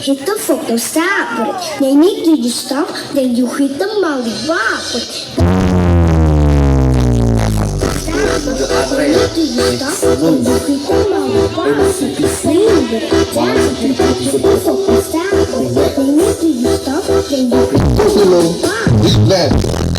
Hit the photo stop. They need you to stop, then you hit the molly rock. They need you to stop, then you hit the molly rock. Sing with it, dance with it, hit the photo stop. They need you to stop, then you hit the molly rock.